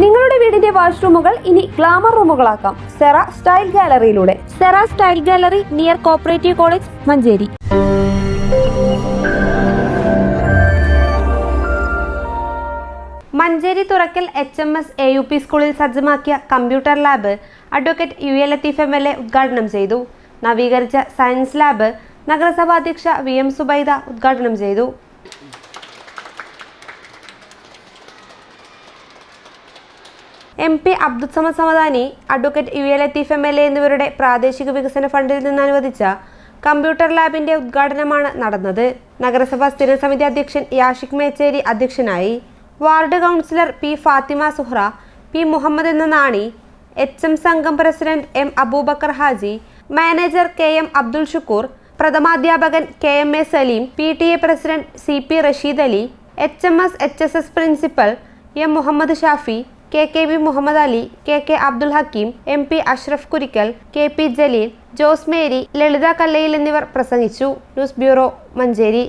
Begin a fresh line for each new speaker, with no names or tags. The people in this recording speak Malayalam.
നിങ്ങളുടെ വീടിന്റെ വാഷ്റൂമുകൾ ഇനി ഗ്ലാമർ റൂമുകളാക്കാം സെറ സ്റ്റൈൽ ഗാലറിയിലൂടെ. Sera style gallery near cooperative college, Manjeri. Manjeri Thurakkal HMS AUP സ്കൂളിൽ സജ്ജമാക്കിയ computer lab advocate UA Latheef MLA ഉദ്ഘാടനം ചെയ്തു. നവീകരിച്ച സയൻസ് ലാബ് നഗരസഭാ അധ്യക്ഷ VM സുബൈദ ഉദ്ഘാടനം ചെയ്തു. MP Abdul Samad Samadani, advocate UA Latheef MLA എന്നിവരുടെ പ്രാദേശിക വികസന ഫണ്ടിൽ നിന്ന് അനുവദിച്ച കമ്പ്യൂട്ടർ ലാബിന്റെ ഉദ്ഘാടനമാണ് നടന്നത്. നഗരസഭാ സ്ഥിരം സമിതി അധ്യക്ഷൻ യാഷിഖ് മേച്ചേരി അധ്യക്ഷനായി. Ward councillor P Fathima Suhra, P Muhammad എന്ന നാണി, HM സംഘം president M Abubakar Haji, manager KM Abdul Shukoor, പ്രഥമാധ്യാപകൻ KMA Saleem, PTA president CP Rasheed Ali, HMS HSS principal M Muhammad Shafi, KKB Muhammad Ali, KK Abdul Hakeem, MP Ashraf Kurikkal, KP Jaleel, Jose Mary, Lalitha Kallayil എന്നിവർ പ്രസംഗിച്ചു. News bureau, Manjeri.